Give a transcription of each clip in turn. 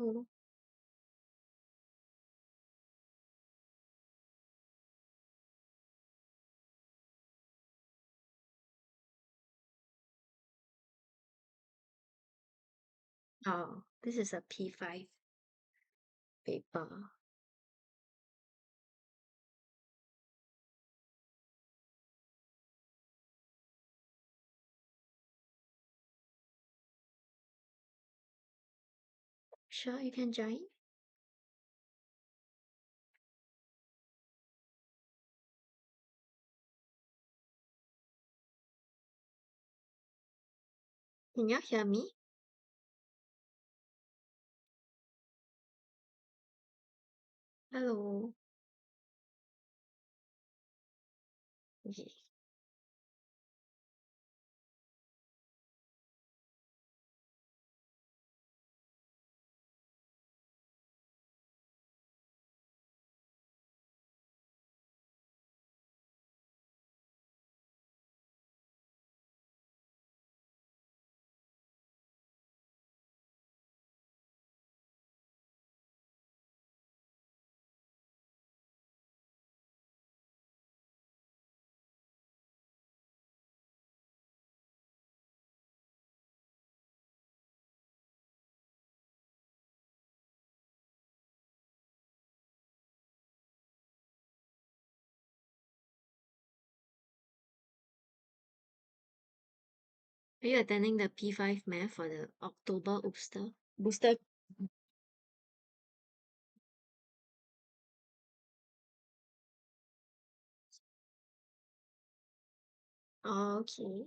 Oh, oh, this is a P5 paper. Sure, you can join. Can you hear me? Hello. Okay. Are you attending the P5 math for the October booster? Okay.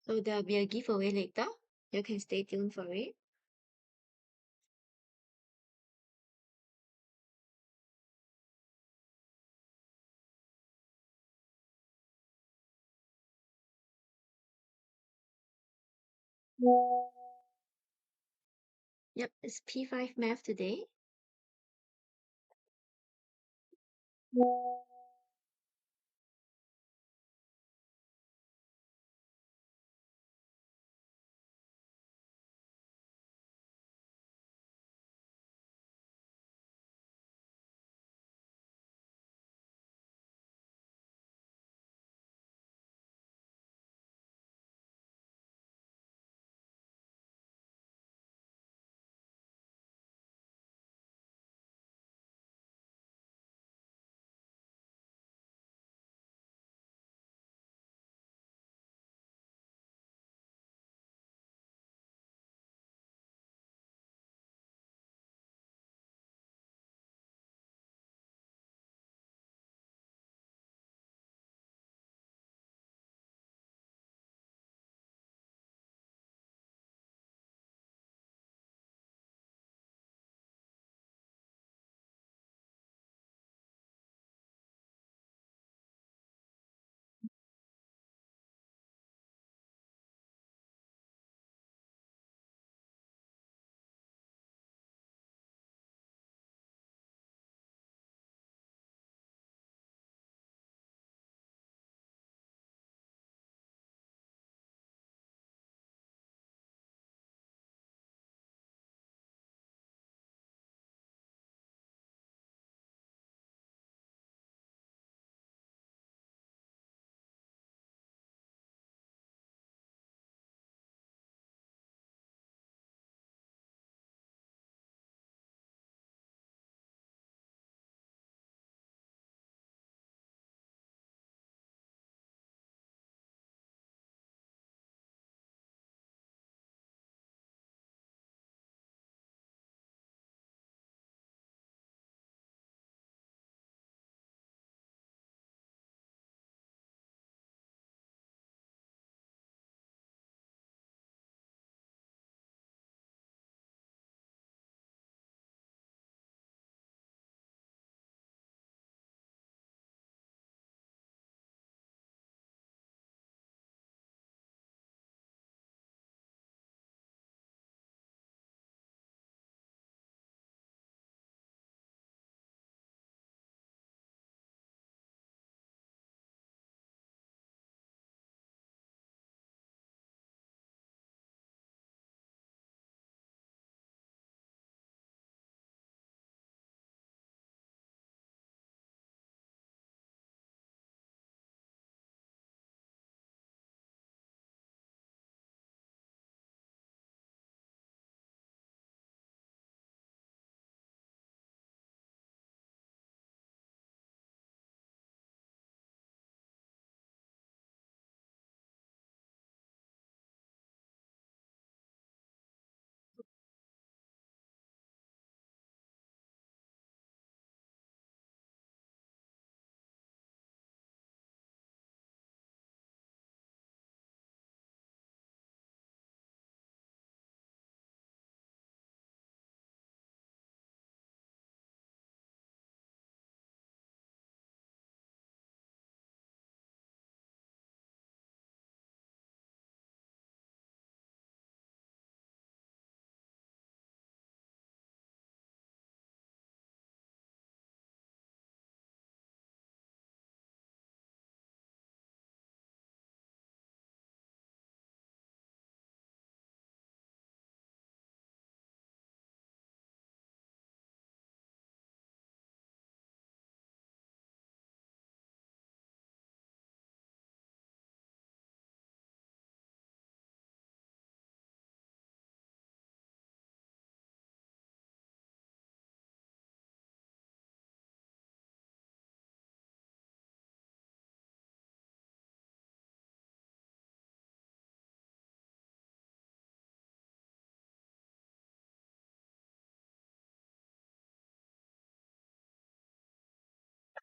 So there'll be a giveaway later. You can stay tuned for it. Yep, it's P5 math today.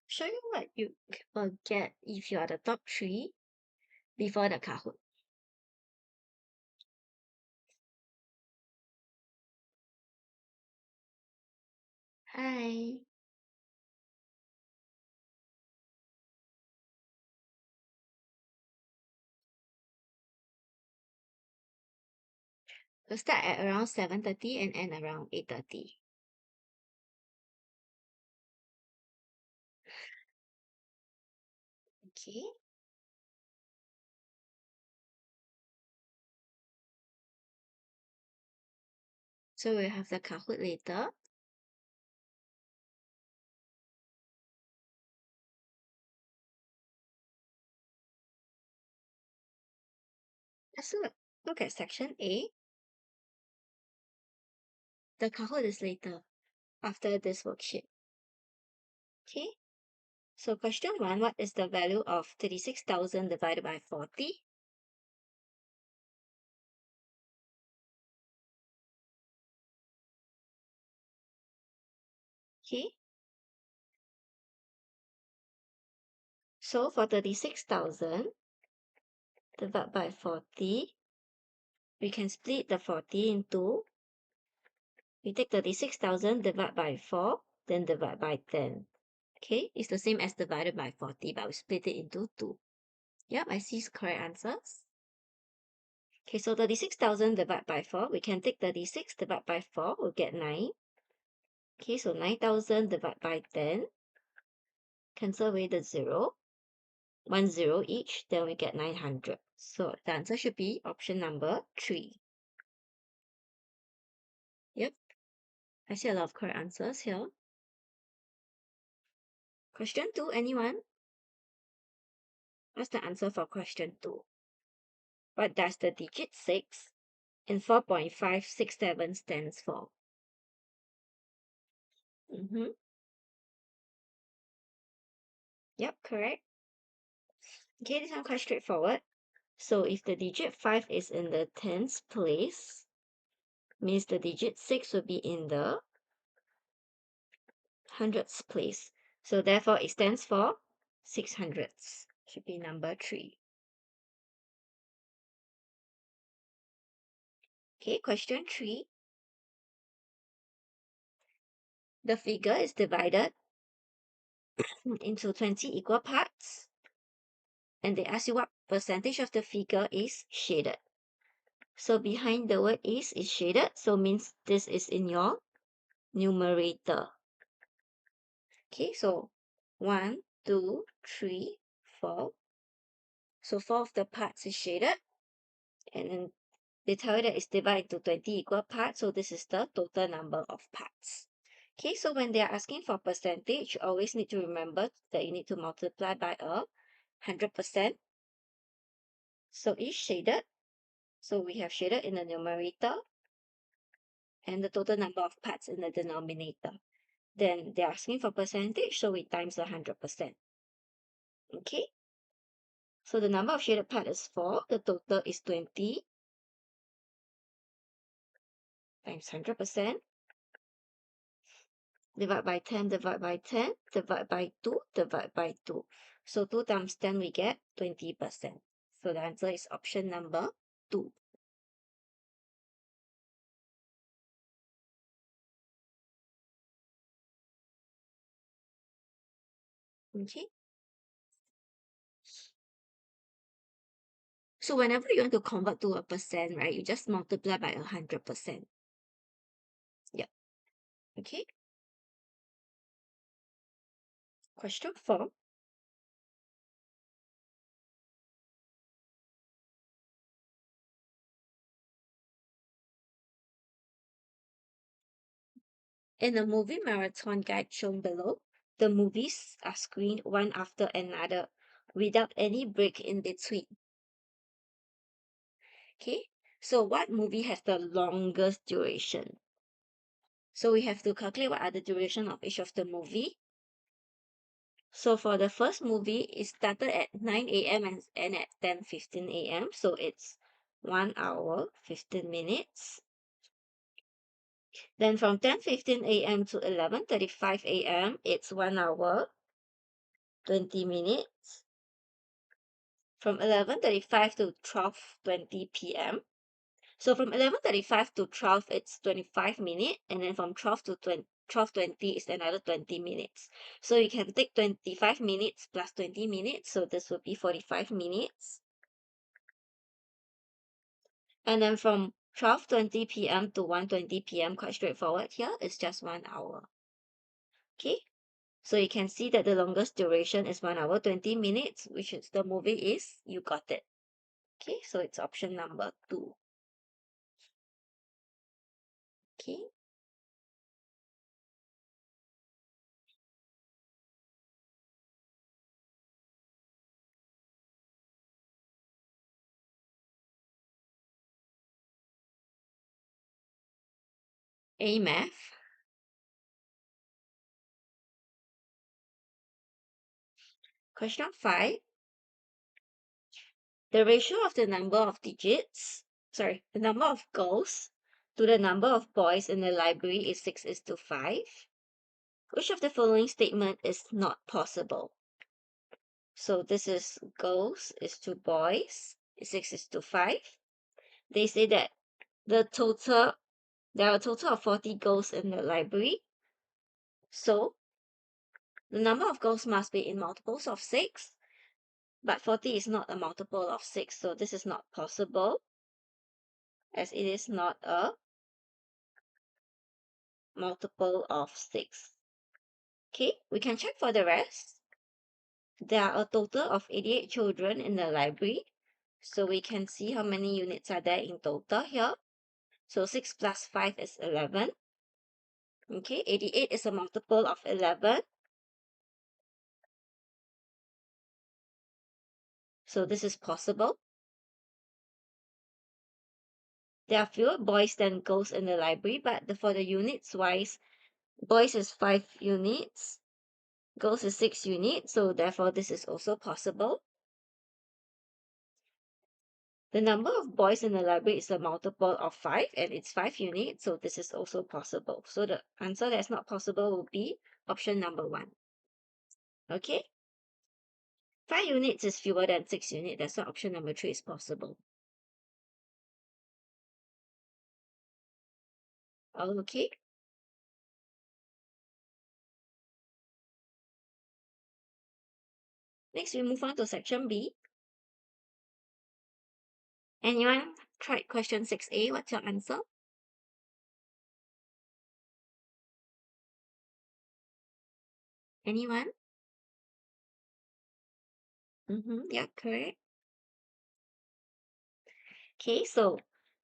show you what you will get if you are the top 3 before the Kahoot. Hi. We'll start at around 7:30 and end around 8:30. Okay. So we'll have the Kahoot later. Let's look at section A. The Kahoot is later, after this worksheet. Okay. So question 1, what is the value of 36,000 divided by 40? Okay. So for 36,000 divided by 40, we can split the 40 into, we take 36,000 divided by 4, then divide by 10. Okay, it's the same as divided by 40, but we split it into 2. Yep, I see correct answers. Okay, so 36,000 divided by 4, we can take 36 divided by 4, we'll get 9. Okay, so 9,000 divided by 10, cancel away the 0. 1 0 each, then we get 900. So the answer should be option number 3. Yep, I see a lot of correct answers here. Question 2, anyone? What's the answer for question 2? What does the digit 6 in 4.567 stands for? Yep, correct. Okay, this one quite straightforward. So if the digit 5 is in the tens place, means the digit 6 will be in the hundreds place. So therefore it stands for 600. Should be number 3. Okay, question 3. The figure is divided into 20 equal parts, and they ask you what percentage of the figure is shaded. So behind the word is shaded, so means this is in your numerator. Okay, so 1, 2, 3, 4. So 4 of the parts is shaded, and then they tell you that it's divided into 20 equal parts, so this is the total number of parts. Okay, so when they are asking for percentage, you always need to remember that you need to multiply by 100%. So is shaded, so we have shaded in the numerator and the total number of parts in the denominator. Then they're asking for percentage, so we times 100%. Okay, so the number of shaded part is 4, the total is 20 times 100%, divide by 10, divide by 10, divide by 2, divide by 2. So 2 times 10, we get 20%. So the answer is option number 2. Okay. So whenever you want to convert to a percent, right, you just multiply by 100%. Yep. Okay. Question 4. In the movie marathon guide shown below, the movies are screened one after another without any break in between. Okay, so what movie has the longest duration? So we have to calculate what are the duration of each of the movie. So for the first movie, it started at 9 a.m. and end at 10:15 a.m. So it's 1 hour, 15 minutes. Then from 10:15 a.m. to 11:35 a.m., it's 1 hour, 20 minutes. From 11:35 to 12:20 p.m. So from 11:35 to 12, it's 25 minutes, and then from 12 to 12:20 is another 20 minutes. So you can take 25 minutes plus 20 minutes, so this would be 45 minutes. And then from 12:20 p.m. to 1:20 p.m., quite straightforward here, it's just 1 hour. Okay, so you can see that the longest duration is 1 hour 20 minutes, which is the movie is You Got It. Okay, so it's option number 2. Okay, A math. Question 5. The ratio of the number of the number of girls to the number of boys in the library is 6:5. Which of the following statement is not possible? So this is girls is to boys is 6:5. They say that there are a total of 40 girls in the library. So the number of girls must be in multiples of 6, but 40 is not a multiple of 6, so this is not possible, as it is not a multiple of 6. Okay, we can check for the rest. There are a total of 88 children in the library, so we can see how many units are there in total here. So 6 plus 5 is 11. Okay, 88 is a multiple of 11. So this is possible. There are fewer boys than girls in the library, but for the units wise, boys is 5 units, girls is 6 units, so therefore this is also possible. The number of boys in the library is a multiple of 5, and it's 5 units, so this is also possible. So the answer that's not possible will be option number 1. Okay? 5 units is fewer than 6 units, that's why option number 3 is possible. Okay? Next, we move on to section B. Anyone tried question 6A? What's your answer? Anyone? Yeah, correct. Okay, so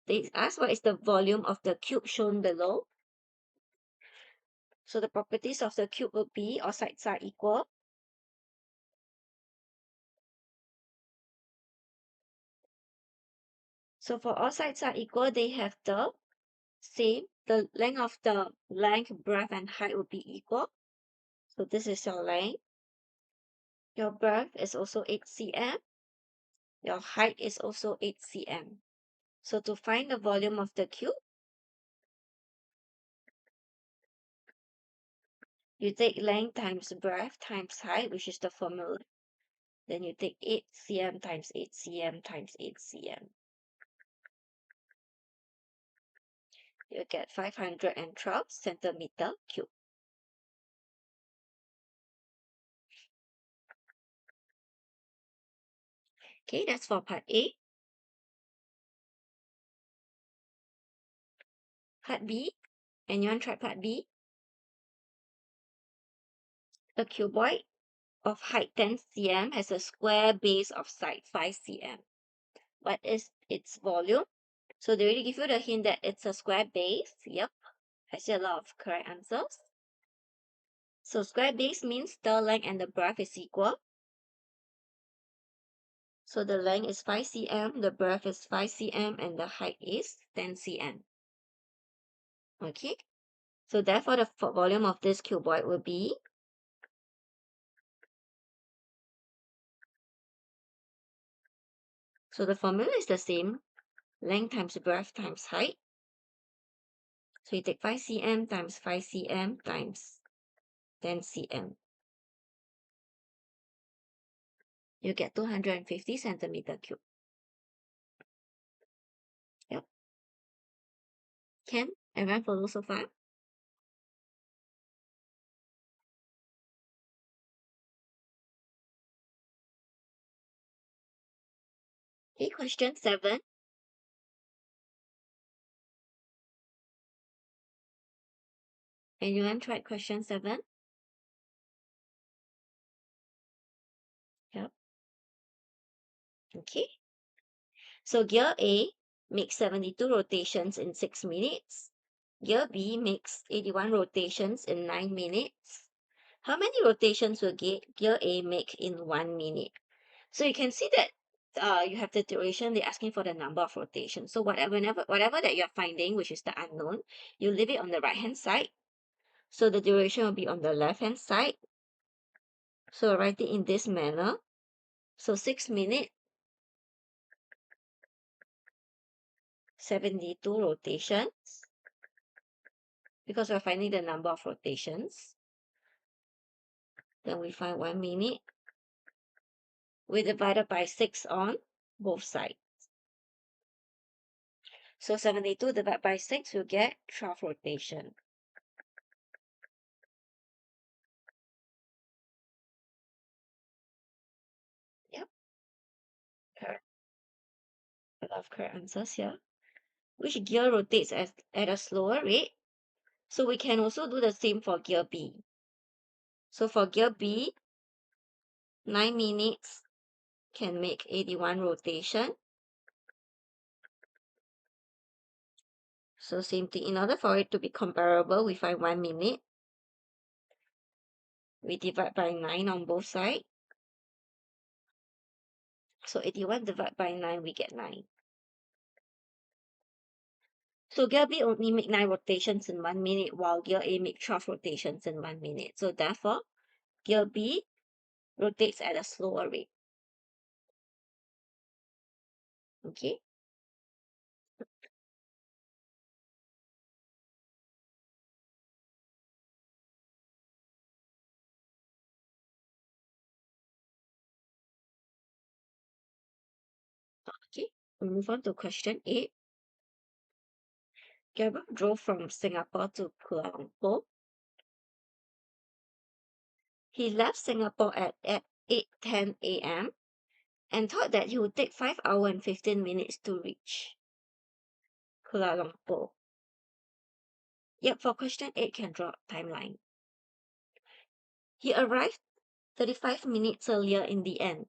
they ask what is the volume of the cube shown below. So the properties of the cube will be all sides are equal. So for all sides are equal, they have the same. The length of the length, breadth, and height will be equal. So this is your length. Your breadth is also 8 cm. Your height is also 8 cm. So to find the volume of the cube, you take length times breadth times height, which is the formula. Then you take 8 cm times 8 cm times 8 cm. You get 512 centimeter cube. Okay, that's for part A. Part B. Anyone try part B? A cuboid of height 10 cm has a square base of side 5 cm. What is its volume? So they already give you the hint that it's a square base. Yep, I see a lot of correct answers. So square base means the length and the breadth is equal. So the length is 5 cm, the breadth is 5 cm, and the height is 10 cm. Okay, so therefore the volume of this cuboid will be so the formula is the same, length times breadth times height. So you take 5 cm times 5 cm times 10 cm. you get 250 centimeter cube. Yep. Can everyone follow so far? Okay, question 7. Anyone tried question 7? Yep. Okay. So gear A makes 72 rotations in 6 minutes. Gear B makes 81 rotations in 9 minutes. How many rotations will gear A make in 1 minute? So you can see that you have the duration, they're asking for the number of rotations. So whatever that you're finding, which is the unknown, you leave it on the right hand side. So the duration will be on the left hand side. So I'll write it in this manner. So 6 minutes, 72 rotations, because we're finding the number of rotations. Then we find 1 minute. We divide it by 6 on both sides. So 72 divided by 6, we'll get 12 rotation. Yep, correct. A lot of correct answers here. Which gear rotates at a slower rate? So we can also do the same for gear B. So for gear B, 9 minutes can make 81 rotation. So same thing. In order for it to be comparable, we find 1 minute. We divide by 9 on both sides. So 81 divided by 9, we get 9. So gear B only make 9 rotations in 1 minute, while gear A make 12 rotations in 1 minute. So therefore, gear B rotates at a slower rate. Okay. Okay. We move on to question 8. Gabriel drove from Singapore to Kuala Lumpur. He left Singapore at 8:10 a.m. and thought that he would take 5 hours and 15 minutes to reach Kuala Lumpur. Yep, for question 8 can draw a timeline. He arrived 35 minutes earlier in the end.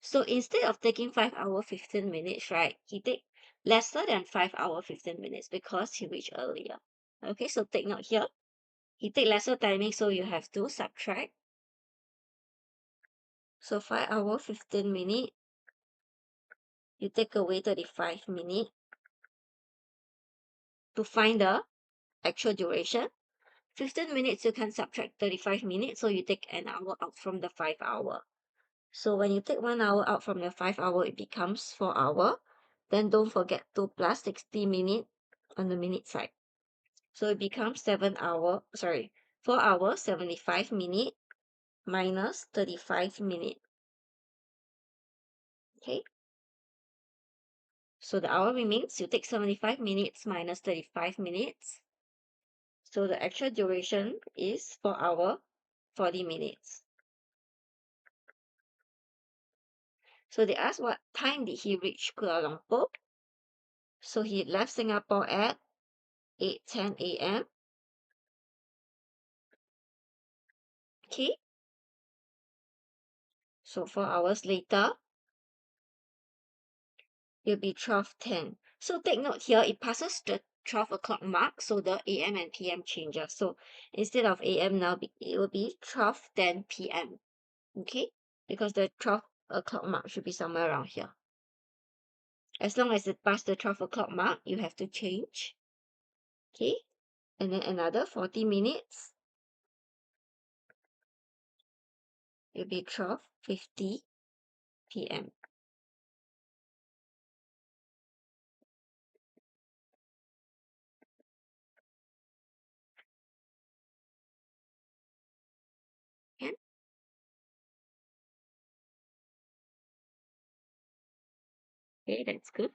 So instead of taking 5 hours 15 minutes, right, he take lesser than 5 hours 15 minutes because he reached earlier. Okay, so take note here. He take lesser timing, so you have to subtract. So 5 hours 15 minutes, you take away 35 minutes to find the actual duration. 15 minutes, you can subtract 35 minutes, so you take an hour out from the 5 hour. So when you take 1 hour out from the 5 hour, it becomes 4 hour. Then don't forget to plus 60 minutes on the minute side. So it becomes 4 hours, 75 minutes minus 35 minutes. Okay. So the hour remains, you take 75 minutes minus 35 minutes. So the actual duration is 4 hour, 40 minutes. So they asked what time did he reach Kuala Lumpur. So he left Singapore at 8:10 a.m. Okay. So 4 hours later, it'll be 12:10. So take note here, it passes the 12 o'clock mark, so the AM and PM changes. So instead of AM now, it will be 12:10 PM. Okay? Because the 12 o'clock mark should be somewhere around here. As long as it passed the 12 o'clock mark, you have to change. Okay? And then another 40 minutes. It'll be 12:50 PM. Okay? Okay, that's good.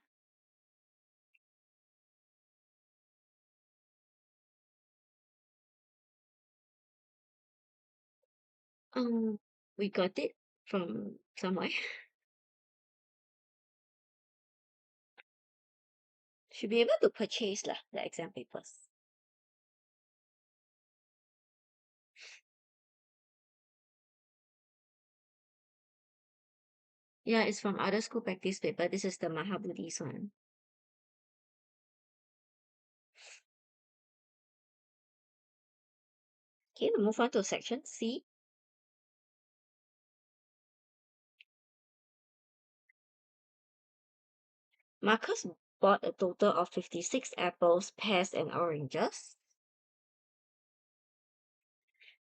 Um, we got it from somewhere. Should be able to purchase lah, the exam papers. Yeah, it's from other school practice paper. This is the Mahabodhi's one. Okay, we move on to section C. Marcus bought a total of 56 apples, pears, and oranges.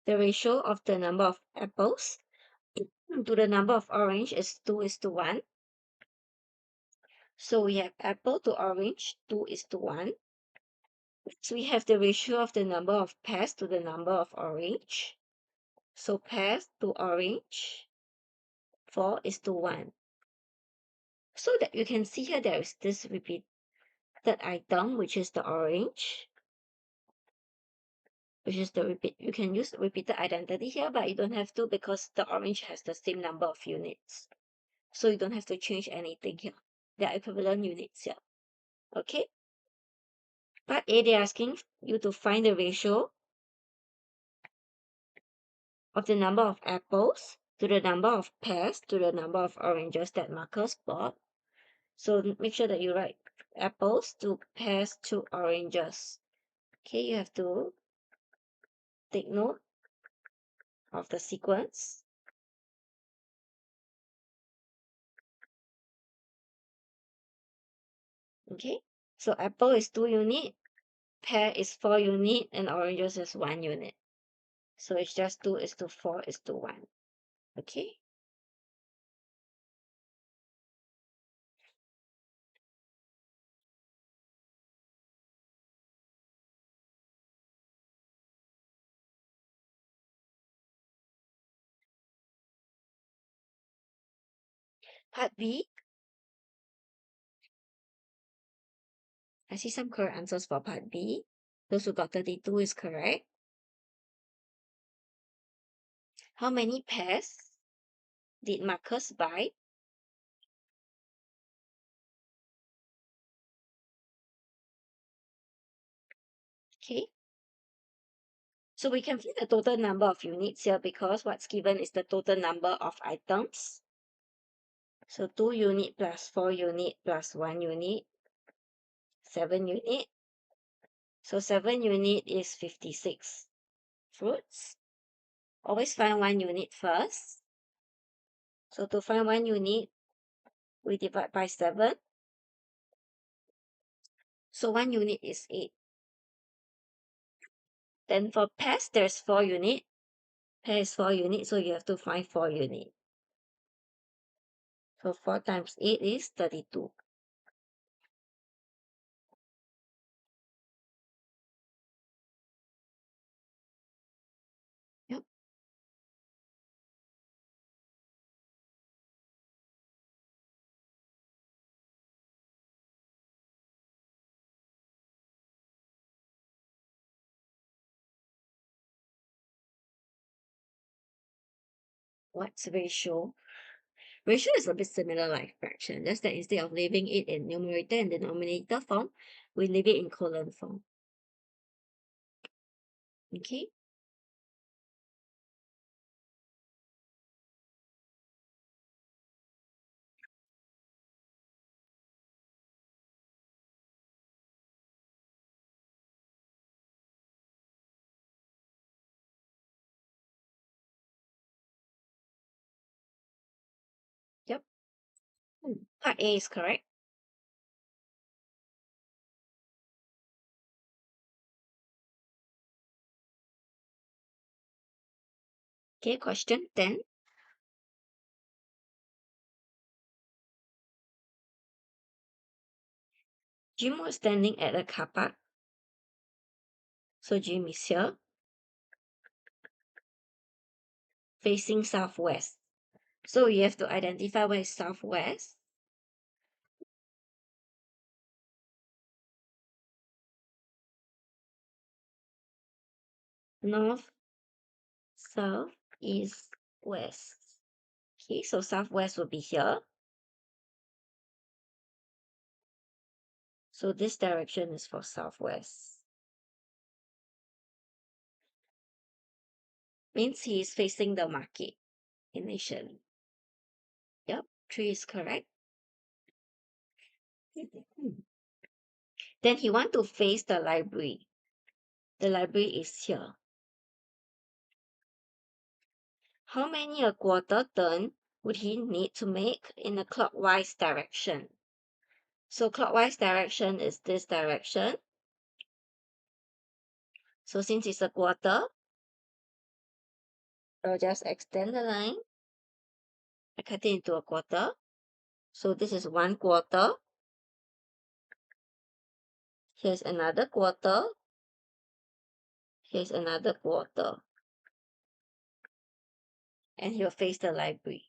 The ratio of the number of apples to the number of orange is 2:1. So we have apple to orange, 2:1. So we have the ratio of the number of pears to the number of orange. So pears to orange, 4:1. So that you can see here, there is this repeated item, which is the orange, which is the repeat. You can use repeated identity here, but you don't have to because the orange has the same number of units. So you don't have to change anything here. They are equivalent units here. Okay? Part A, they're asking you to find the ratio of the number of apples to the number of pears to the number of oranges that Marcus bought. So make sure that you write apples to pears to oranges. Okay, you have to take note of the sequence. Okay, so apple is 2 unit, pear is 4 unit, and oranges is 1 unit. So it's just 2:4:1. Okay. Part B, I see some correct answers for part B. Those who got 32 is correct. How many pears did Marcus buy? Okay. So we can find the total number of units here because what's given is the total number of items. So 2 unit plus 4 unit plus 1 unit, 7 unit. So 7 unit is 56 fruits. Always find 1 unit first. So to find 1 unit, we divide by 7. So 1 unit is 8. Then for pears, there's 4 unit. Pear is 4 unit, so you have to find 4 unit. So 4 times 8 is 32. Yep. What's ratio? Ratio is a bit similar like fraction, just that instead of leaving it in numerator and denominator form, we leave it in colon form. Okay. Yep. Part A is correct. Okay, question 10. Jim was standing at a car park. So Jim is here, facing southwest. So you have to identify where is southwest. north, south, east, west. Okay, so southwest will be here. So this direction is for southwest. Means he is facing the market initially. Yep, 3 is correct. Then he want to face the library. The library is here. How many a quarter turn would he need to make in a clockwise direction? So clockwise direction is this direction. So since it's a quarter, I'll just extend the line. I cut it into a quarter. So this is 1 quarter. Here's another quarter. Here's another quarter. And he'll face the library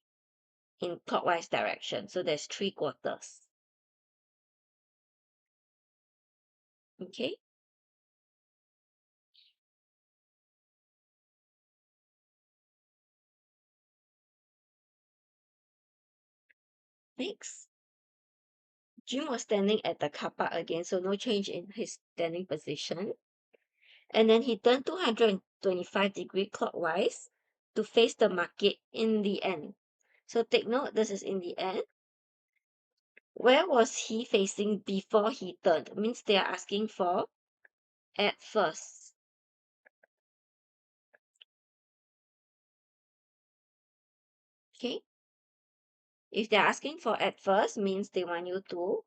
in clockwise direction. So there's 3 quarters. Okay. Next. Jim was standing at the car park again, so no change in his standing position. And then he turned 225-degree clockwise to face the market in the end. So take note, this is in the end. Where was he facing before he turned? Means they are asking for at first. Okay. If they're asking for at first, means they want you to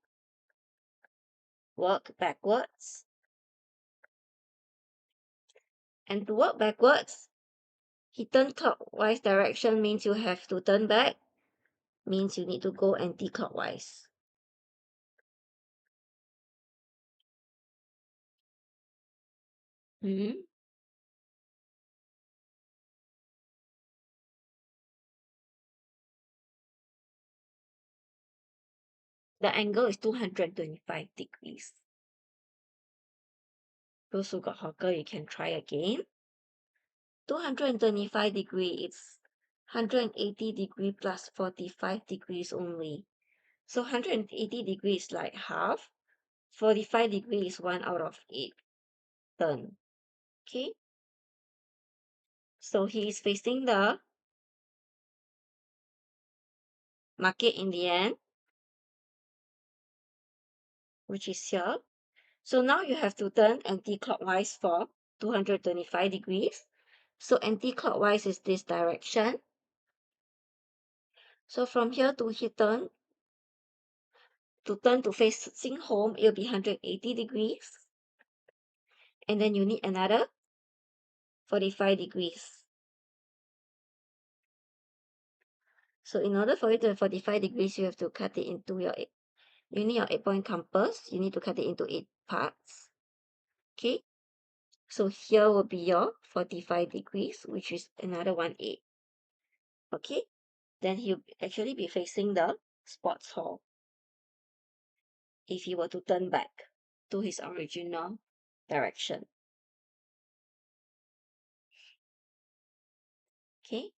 work backwards. And to work backwards, he turned clockwise direction means you have to turn back, means you need to go anti-clockwise. The angle is 225 degrees. Those who got hawker, you can try again. 225 degree, it's 180 degree plus 45 degrees only. So 180 degrees like half, 45 degrees is 1 out of 8 turn. Okay, so he is facing the market in the end, which is here. So now you have to turn anti-clockwise for 225 degrees. So anti-clockwise is this direction. So from here to here turn to facing home, it'll be 180 degrees. And then you need another 45 degrees. So in order for it to have 45 degrees, you have to cut it into you need your 8-point compass. You need to cut it into 8 parts. Okay. So here will be your 45 degrees, which is another 1/8. Okay. Then he'll actually be facing the sports hall if he were to turn back to his original direction. Okay.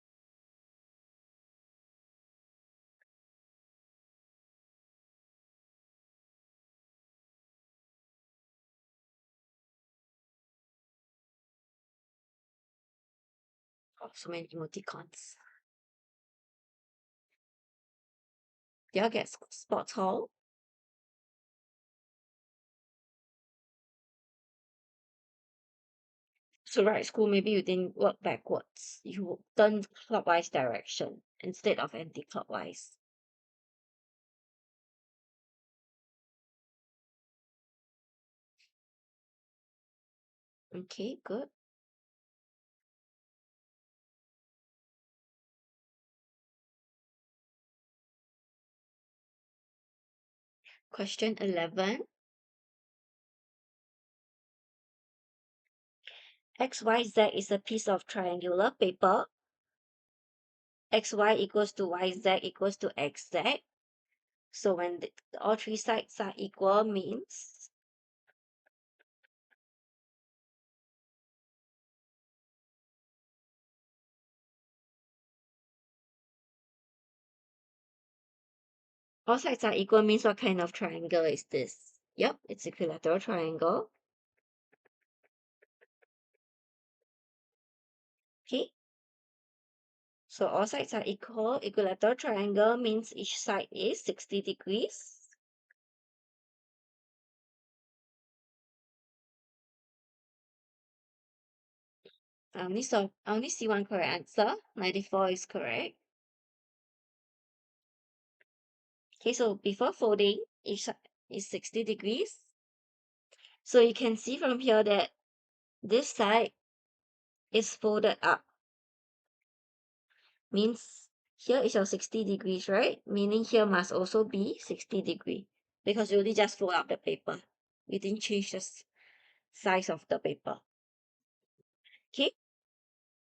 Oh, so many emoticons. Do y'all get sports hall? So right school, maybe you didn't work backwards. You turn clockwise direction instead of anti-clockwise. Okay, good. Question 11. XYZ is a piece of triangular paper. XY equals to YZ equals to XZ. So when all 3 sides are equal means All sides are equal means what kind of triangle is this? Yep, it's equilateral triangle. Okay. So all sides are equal. Equilateral triangle means each side is 60 degrees. I only see one correct answer. 94 is correct. Okay, so before folding, each side is 60 degrees. So you can see from here that this side is folded up. Means here is your 60 degrees, right? Meaning here must also be 60 degree because you only just fold up the paper. You didn't change the size of the paper. Okay,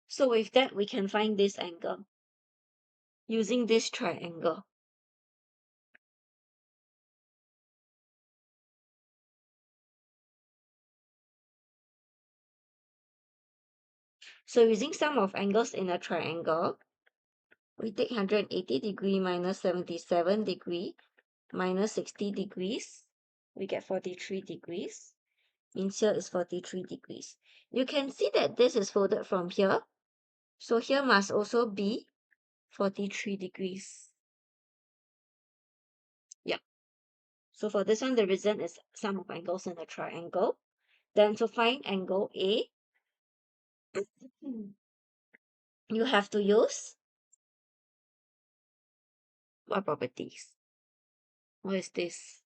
so with that, we can find this angle using this triangle. So using sum of angles in a triangle, we take 180 degree minus 77 degree minus 60 degrees. We get 43 degrees. Means here is 43 degrees. You can see that this is folded from here. So here must also be 43 degrees. Yep. So for this one, the reason is sum of angles in a triangle. Then to find angle A, you have to use what properties? What is this?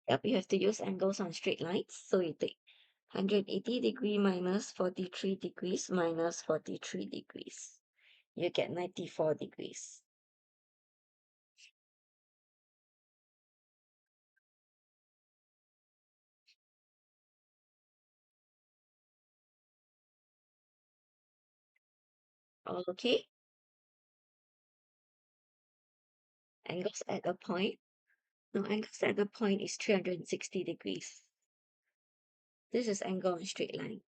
Yep, you have to use angles on straight lines. So you take 180 degree minus 43 degrees minus 43 degrees. You get 94 degrees. Okay. Angles at a point. No, angles at the point is 360 degrees. This is angle on straight line.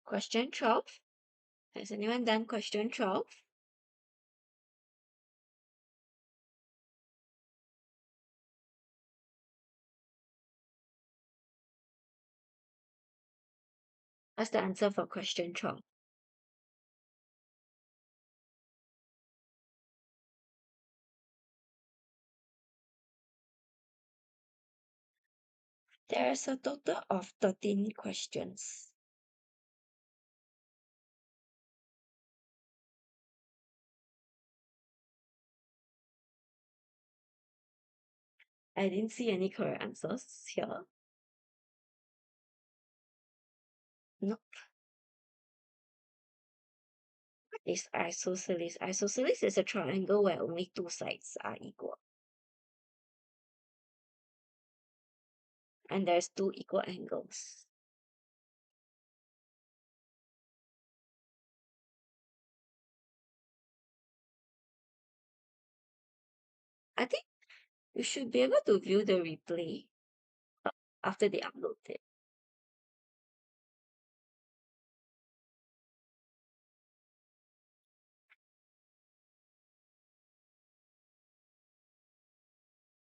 Question 12. Has anyone done question 12? What's the answer for question 12? There's a total of 13 questions. I didn't see any correct answers here. No. What is isosceles? Isosceles is a triangle where only two sides are equal. And there's two equal angles. I think you should be able to view the replay after they upload it.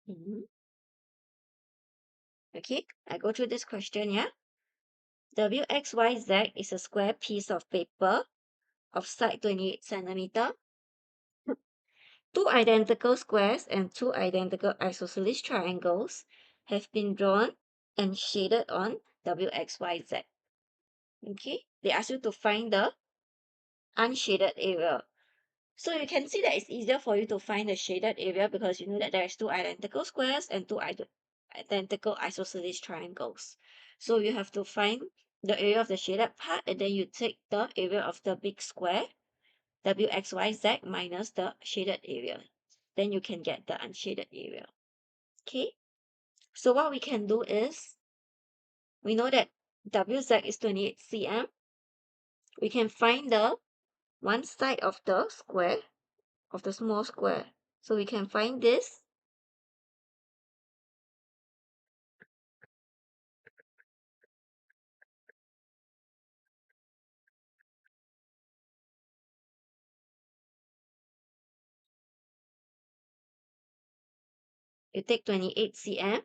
Mhm. Okay, I go through this question, yeah? WXYZ is a square piece of paper of side 28 centimeter. Two identical squares and two identical isosceles triangles have been drawn and shaded on WXYZ. Okay, they ask you to find the unshaded area. So you can see that it's easier for you to find the shaded area because you know that there's two identical squares and two identical isosceles triangles. So you have to find the area of the shaded part and then you take the area of the big square, WXYZ minus the shaded area. Then you can get the unshaded area. Okay, so what we can do is, we know that WZ is 28 cm. We can find the one side of the square, of the small square. So we can find this You take 28 cm,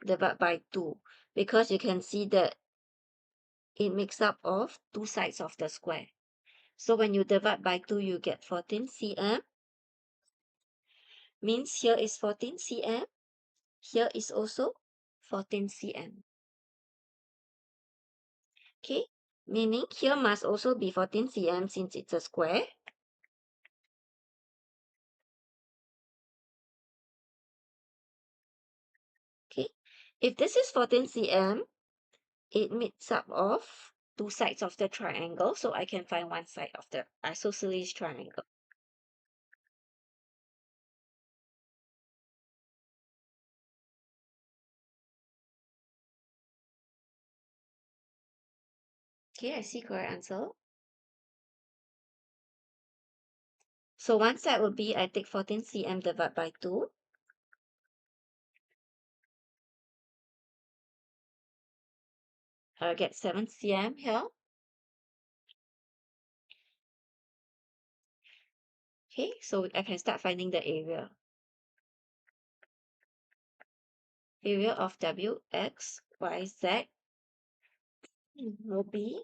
divide by 2, because you can see that it makes up of two sides of the square. So when you divide by 2, you get 14 cm. Means here is 14 cm. Here is also 14 cm. Okay, meaning here must also be 14 cm since it's a square. Okay, if this is 14 cm, it makes up of two sides of the triangle, so I can find one side of the isosceles triangle. Okay, I see correct answer. So one side would be I take 14 cm divided by 2. I'll get 7 cm here. Okay, so I can start finding the area. Area of WXYZ will be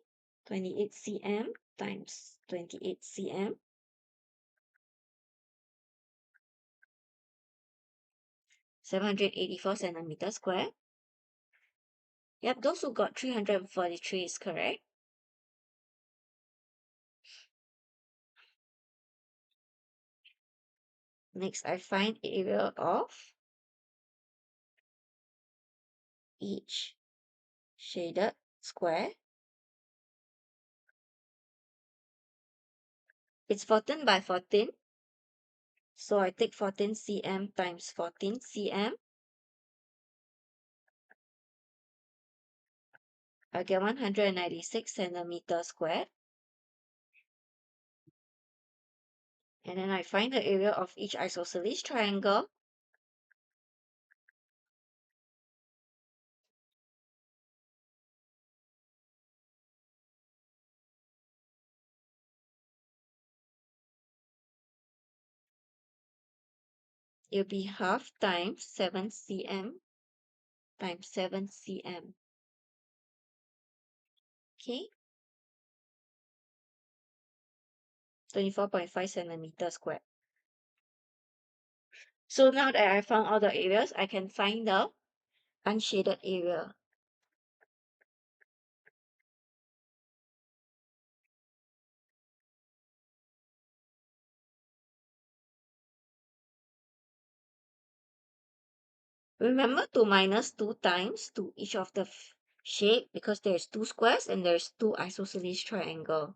28 cm times 28 cm. 784 centimeters square. Yep, those who got 343 is correct. Next, I find area of each shaded square. It's 14 by 14. So I take 14 cm times 14 cm. I get 196 centimeters squared. And then I find the area of each isosceles triangle. It'll be half times 7 cm times 7 cm. Okay, 24.5 centimeters squared. So now that I found all the areas, I can find the unshaded area. Remember to minus 2 times to each of the shape because there's two squares and there's two isosceles triangle.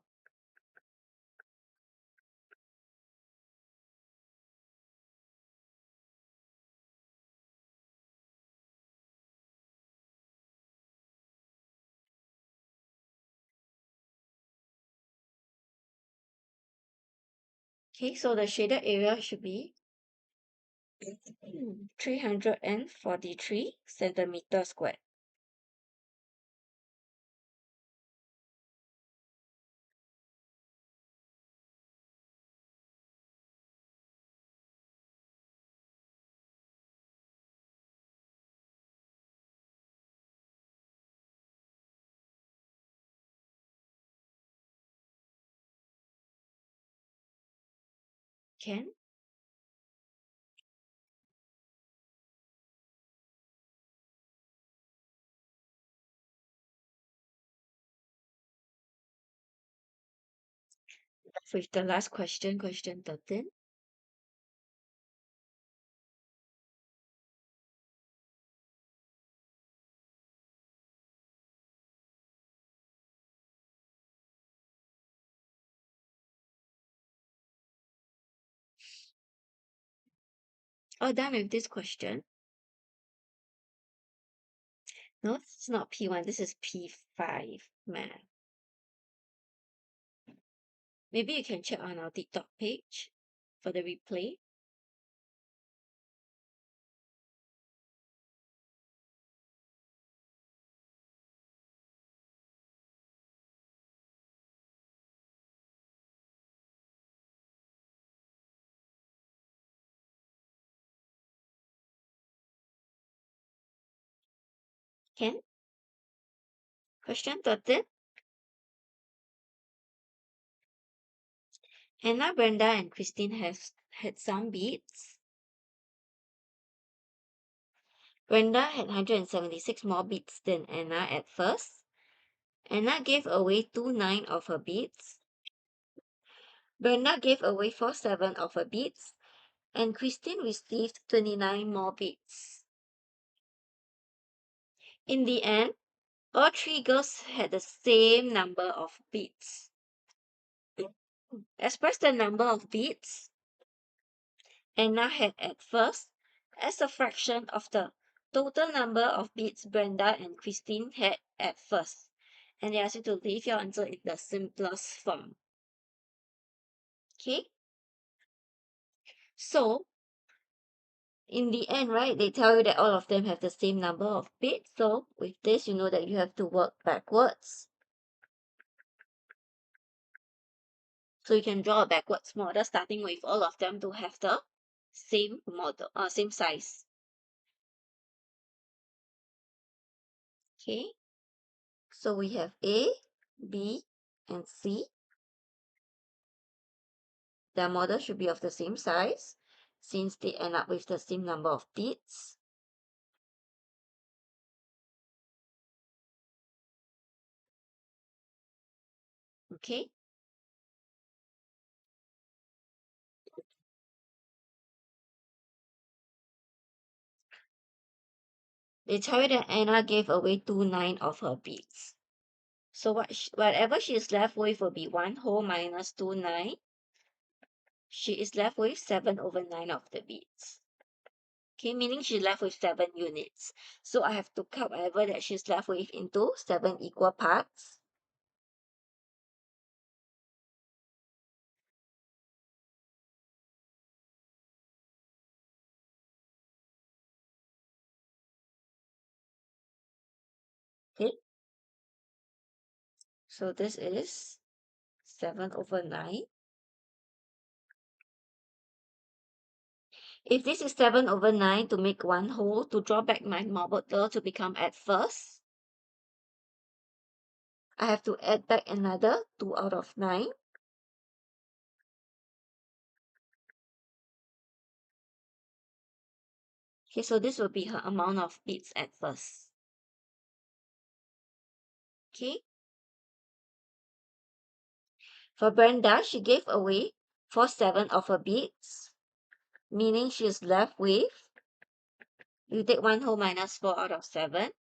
Okay, so the shaded area should be 343 centimeters squared. Can? With the last question, question 13. Oh, done with this question. No, it's not P1, this is P5 math. Maybe you can check on our TikTok page for the replay. Can? Question 13. Anna, Brenda, and Christine have had some beats. Brenda had 176 more beats than Anna at first. Anna gave away 29 of her beats. Brenda gave away 47 of her beats. And Christine received 29 more beats. In the end, all three girls had the same number of beats. Express the number of beats Anna had at first as a fraction of the total number of beats Brenda and Christine had at first. And they ask you to leave your answer in the simplest form. Okay? So, in the end, right, they tell you that all of them have the same number of beats. So, with this, you know that you have to work backwards. So you can draw a backwards model starting with all of them to have the same model, same size. Okay, so we have A, B, and C. Their model should be of the same size since they end up with the same number of beats. Okay, they tell you that Anna gave away 29 of her beats. So whatever she is left with will be 1 whole minus 29. She is left with 7/9 of the beats. Okay, meaning she's left with 7 units. So I have to cut whatever that she's left with into 7 equal parts. Okay, so this is 7/9. If this is 7/9, to make 1 whole, to draw back my model to become at first, I have to add back another 2 out of 9. Okay, so this will be her amount of beats at first. Okay, for Brenda, she gave away 47 of her beats, meaning she's left with, you take 1 whole minus 4 out of 7.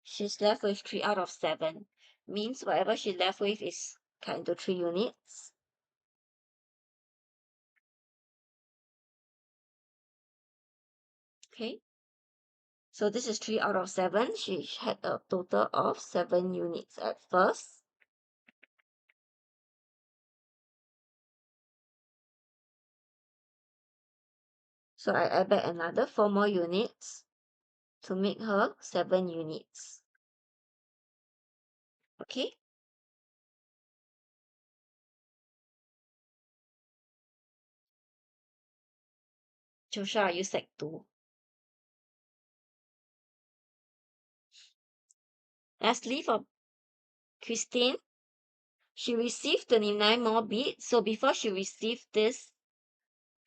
She's left with 3 out of 7. Means whatever she's left with is cut into 3 units. Okay. So this is 3 out of 7. She had a total of 7 units at first. So I add back another 4 more units to make her 7 units. Okay. Joshua, are you Sec 2? Lastly, for Christine, she received 29 more beats. So before she received this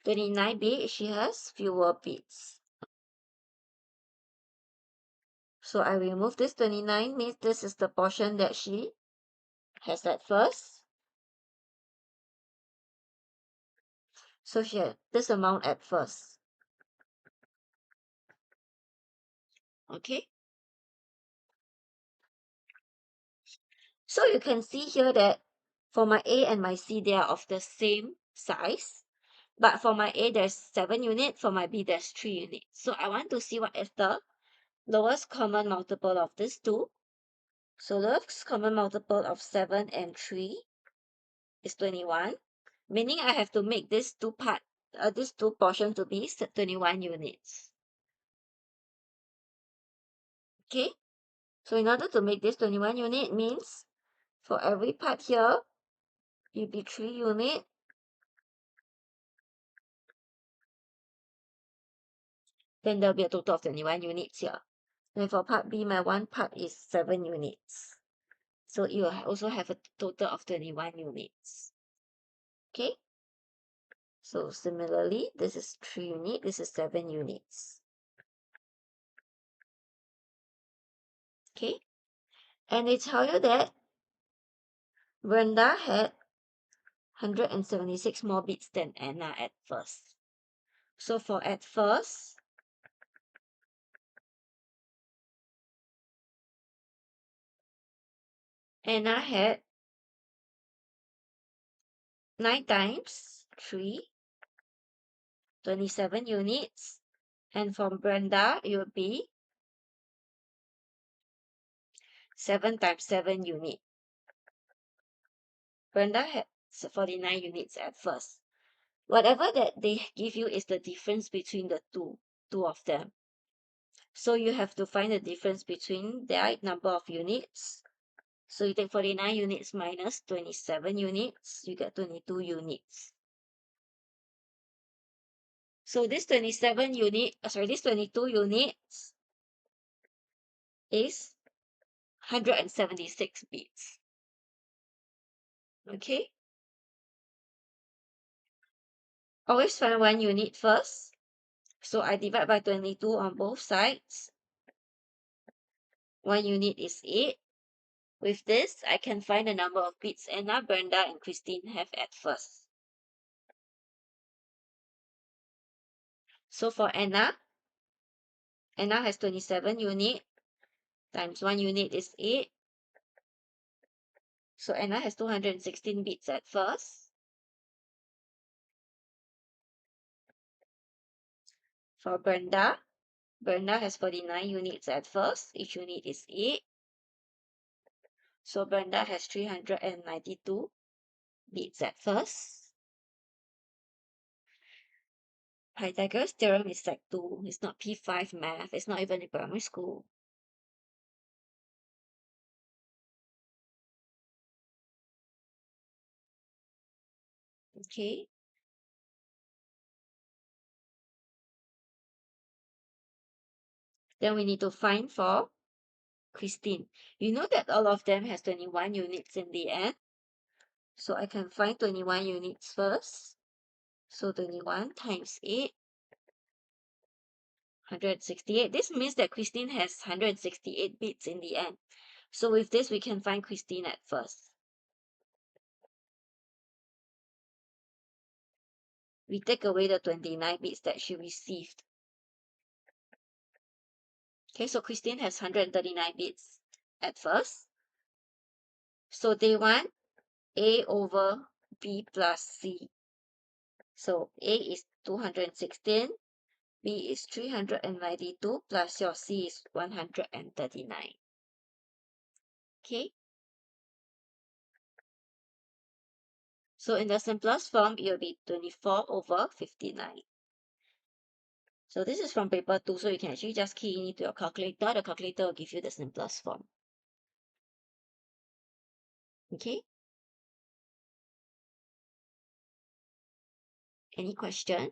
29 beats, she has fewer beats. So I remove this 29, means this is the portion that she has at first. So she had this amount at first. Okay. So you can see here that for my A and my C, they are of the same size. But for my A, there's 7 units. For my B, there's 3 units. So I want to see what is the lowest common multiple of these two. So lowest common multiple of 7 and 3 is 21. Meaning I have to make these two portions to be 21 units. Okay. So in order to make this 21 unit means for every part here, it will be 3 units. Then there'll be a total of 21 units here. And for part B, my one part is 7 units. So it will also have a total of 21 units. Okay? So similarly, this is 3 units, this is 7 units. Okay? And they tell you that Brenda had 176 more bits than Anna at first. So for at first, Anna had 9 times 3, 27 units. And from Brenda, it would be 7 times 7 units. Brenda had 49 units at first. Whatever that they give you is the difference between the two of them. So you have to find the difference between their number of units. So you take 49 units minus 27 units, you get 22 units. So this 22 units is 176 bits. Okay? Always find 1 unit first. So I divide by 22 on both sides. 1 unit is 8. With this, I can find the number of bits Anna, Brenda, and Christine have at first. So for Anna has 27 units times 1 unit is 8. So Anna has 216 bits at first. For Brenda has 49 units at first. Each unit is 8. So Brenda has 392 bits at first. Pythagoras theorem is Sec 2. It's not P5 math. It's not even in primary school. Okay. Then we need to find for Christine. You know that all of them has 21 units in the end. So I can find 21 units first. So 21 times 8, 168. This means that Christine has 168 bits in the end. So with this, we can find Christine at first. We take away the 29 bits that she received. Okay, so Christine has 139 bits at first. So they want A over B plus C. So A is 216, B is 392, plus your C is 139. Okay? So in the simplest form, it will be 24 over 59. So this is from paper 2, so you can actually just key in into your calculator. The calculator will give you the simplest form. Okay? Any question?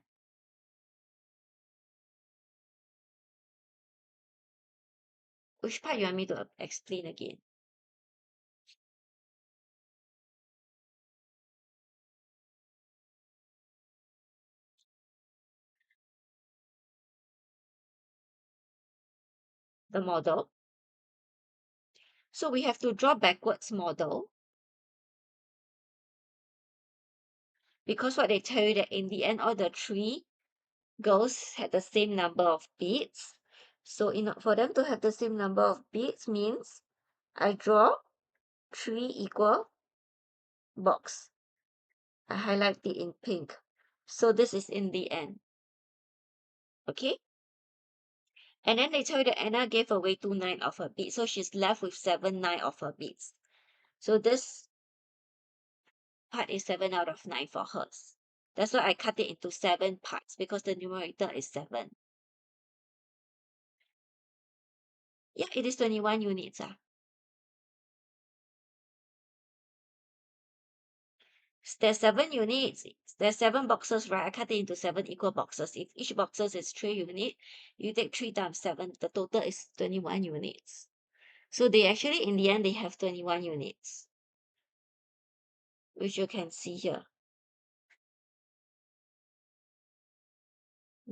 Which part you want me to explain again? The model. So we have to draw backwards model, because what they tell you that in the end, all the 3 girls had the same number of bits. So for them to have the same number of bits means I draw 3 equal box. I highlight it in pink. So this is in the end. Okay? And then they tell you that Anna gave away 2/9 of her bits. So she's left with 7/9 of her bits. So this part is 7 out of 9 for hers. That's why I cut it into 7 parts, because the numerator is 7. Yeah, it is 21 units. There's 7 units. There's 7 boxes, right? I cut it into 7 equal boxes. If each boxes is 3 units, you take 3 times 7. The total is 21 units. So they actually, in the end, they have 21 units, which you can see here.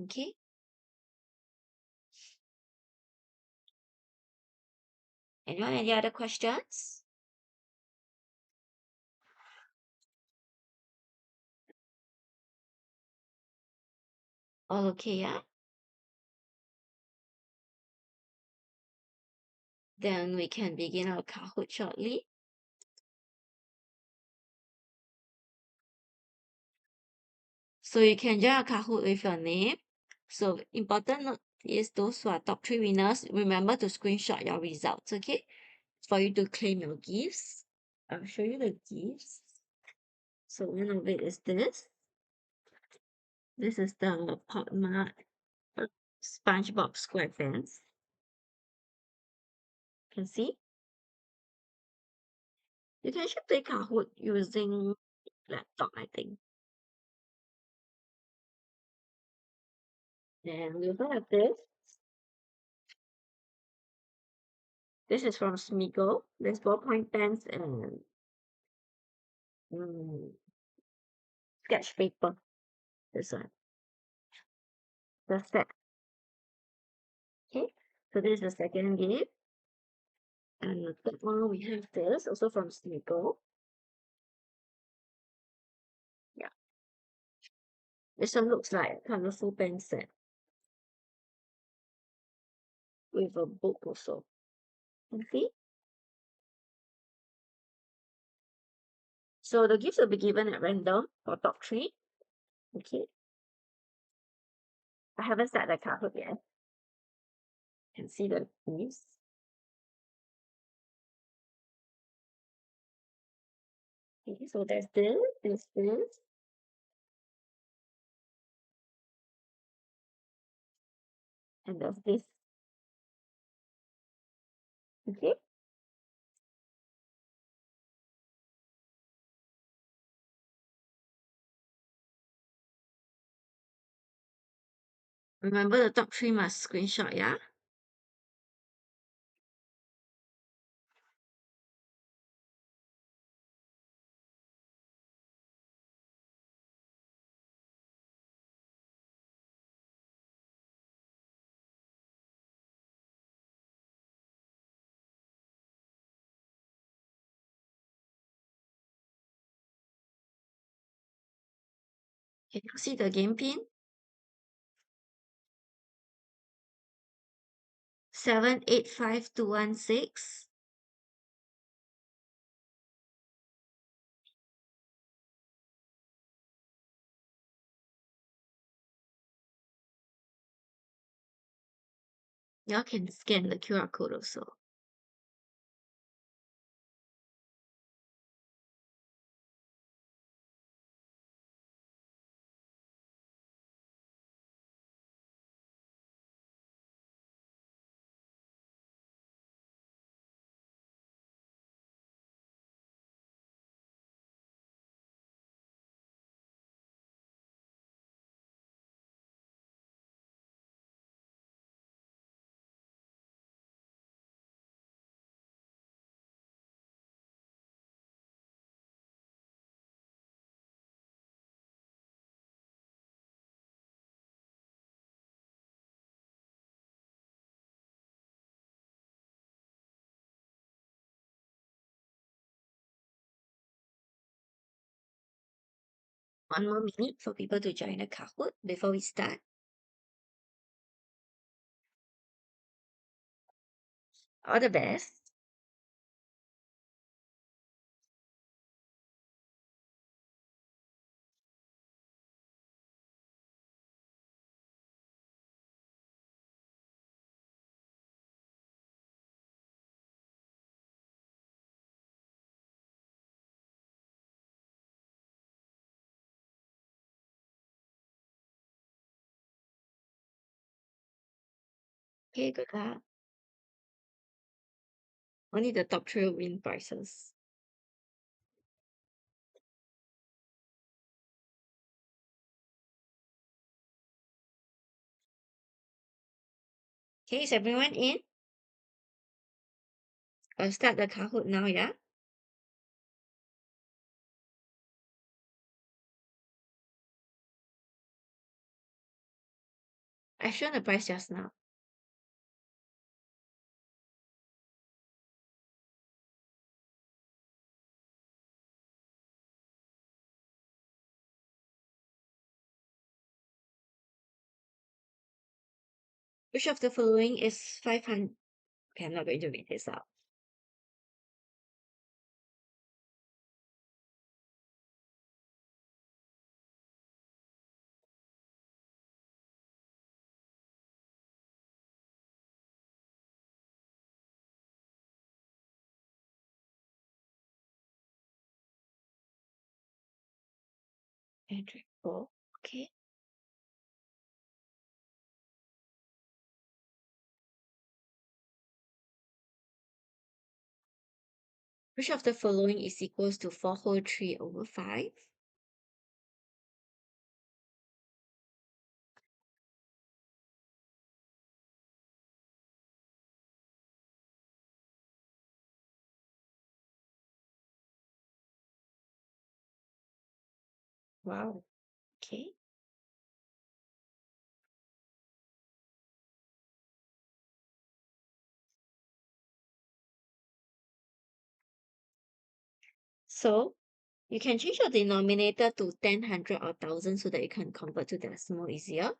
Okay. Anyone, any other questions? All okay, yeah? Then we can begin our Kahoot shortly. So you can join a Kahoot with your name. So important note is those who are top 3 winners, remember to screenshot your results, okay? For you to claim your gifts. I'll show you the gifts. So one of it is this. This is the Podmart SpongeBob SquarePants. You can see? You can actually play Kahoot using laptop, I think. And we also have this. This is from Smiggle. There's ballpoint pens and mm, sketch paper. This one. The set. Okay. So this is the second gift. And the third one we have this, also from Smiggle. Yeah. This one looks like a colorful pen set with a book also. You see? So the gifts will be given at random for top 3. Okay. I haven't set the Kahoot yet. You can see the gifts. Okay, so there's this, and there's this. Okay. Remember the top 3 must screenshot, yeah? Can you see the game pin? 785216. Y'all can scan the QR code also. One more minute for people to join the Kahoot before we start. All the best. Okay, good luck. Only the top 3 will win prizes. Okay, is everyone in? I'll start the Kahoot now, yeah? I shown the price just now. Which of the following is 500? Okay, I'm not going to read this out. Android 4. Okay. Which of the following is equals to 4 whole 3 over 5? Wow. Okay. So you can change your denominator to 10, 100, or 1000 so that you can convert to decimal easier.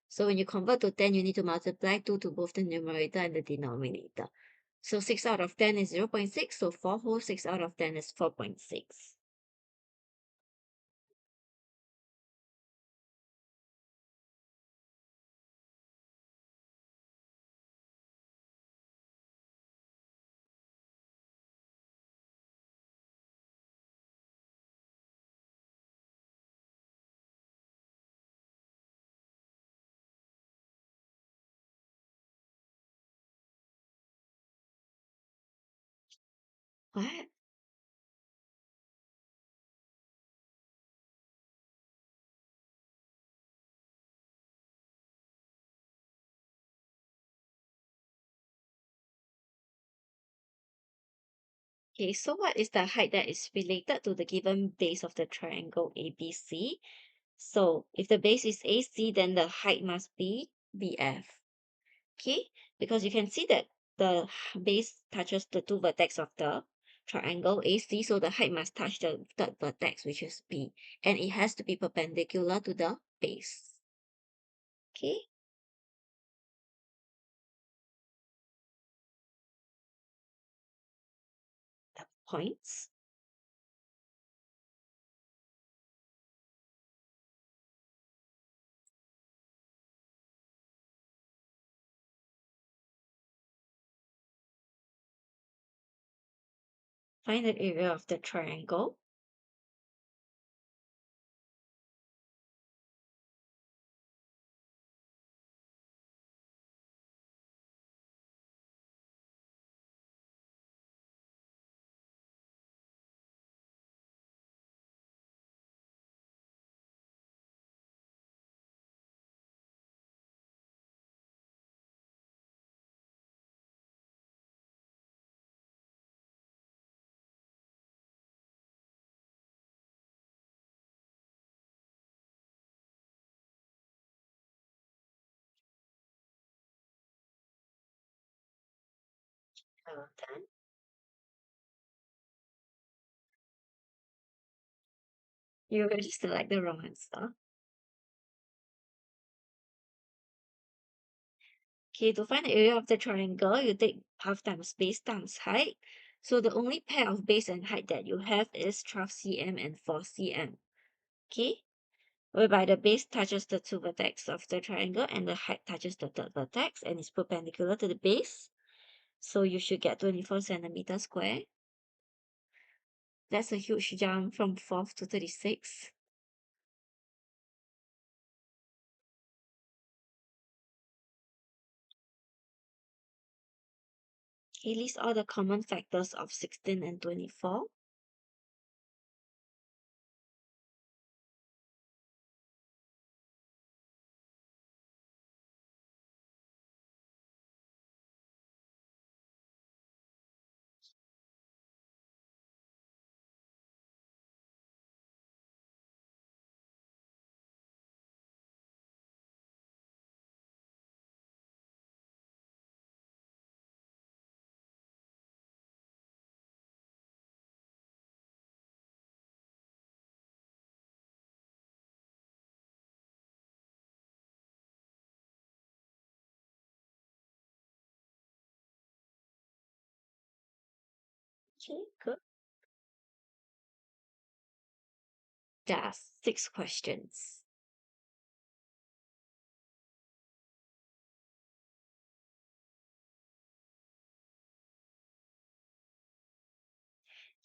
So when you convert to 10, you need to multiply 2 to both the numerator and the denominator. So 6 out of 10 is 0.6, so 4 whole 6 out of 10 is 4.6. What? Okay, so what is the height that is related to the given base of the triangle ABC? So if the base is AC, then the height must be BF. Okay, because you can see that the base touches the two vertex of the triangle AC, so the height must touch the third vertex, which is B, and it has to be perpendicular to the base. Okay, the points. Find the area of the triangle. Then you already select the wrong answer. Okay, to find the area of the triangle, you take half times base times height. So the only pair of base and height that you have is 12 cm and 4 cm. Okay, whereby the base touches the two vertex of the triangle and the height touches the third vertex and is perpendicular to the base. So you should get 24 centimeters square. That's a huge jump from 4 to 36. Okay, list all the common factors of 16 and 24. Okay, good. There are 6 questions.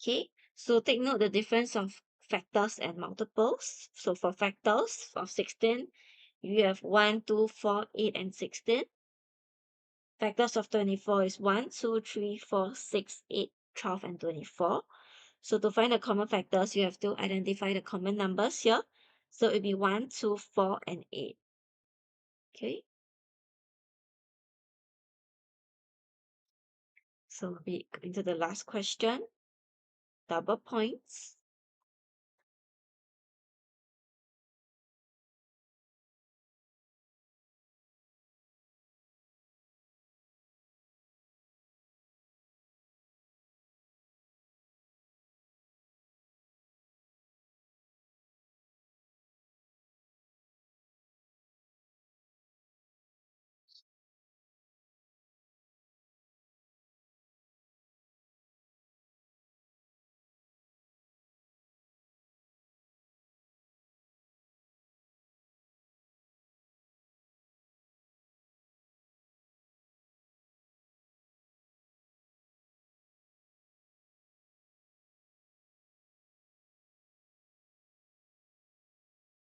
Okay, so take note the difference of factors and multiples. So for factors of 16, you have 1, 2, 4, 8, and 16. Factors of 24 is 1, 2, 3, 4, 6, 8, 12, and 24. So to find the common factors, you have to identify the common numbers here. So it'll be 1, 2, 4, and 8. Okay, so we into the last question, double points.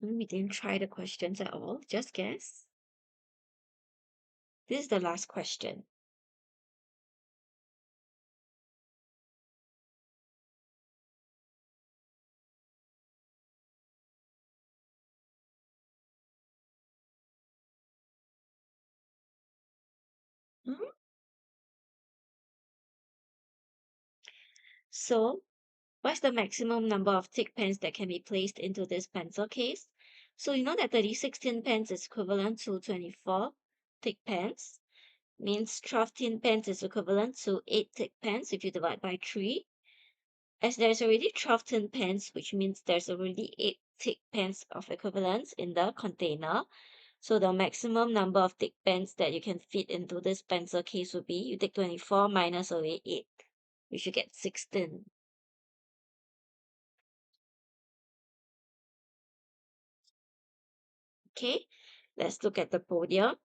We didn't try the questions at all, just guess. This is the last question. Mhm. So, what's the maximum number of thick pens that can be placed into this pencil case? So you know that 36 tin pens is equivalent to 24 thick pens. Means 12 tin pens is equivalent to 8 thick pens if you divide by 3. As there's already 12 tin pens, which means there's already 8 thick pens of equivalence in the container. So the maximum number of thick pens that you can fit into this pencil case would be, you take 24 minus away 8. You should get 16. Okay, let's look at the podium.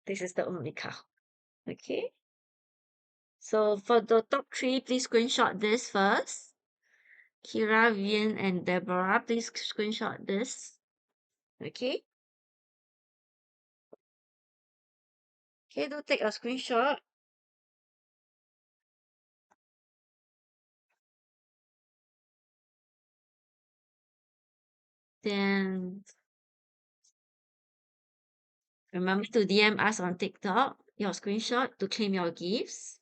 This is the only count. Okay, so for the top 3, please screenshot this first. Kira, Vian, and Deborah, please screenshot this. Okay. Okay, do take a screenshot. Then remember to DM us on TikTok your screenshot to claim your gifts.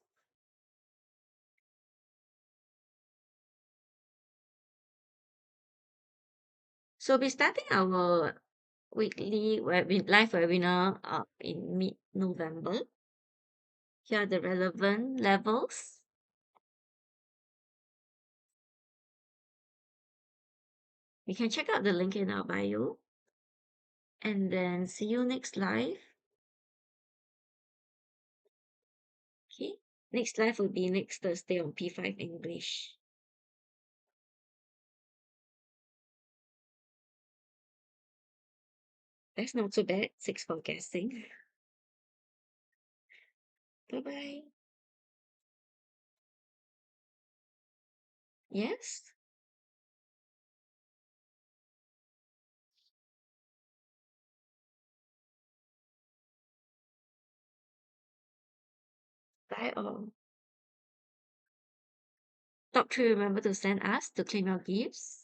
So we'll be starting our weekly live webinar in mid-November. Here are the relevant levels. You can check out the link in our bio. And then see you next live. Okay. Next live will be next Thursday on P5 English. That's not so bad. 6 for guessing. Bye-bye. Yes? Bye all. Top 3, remember to send us to claim your gifts.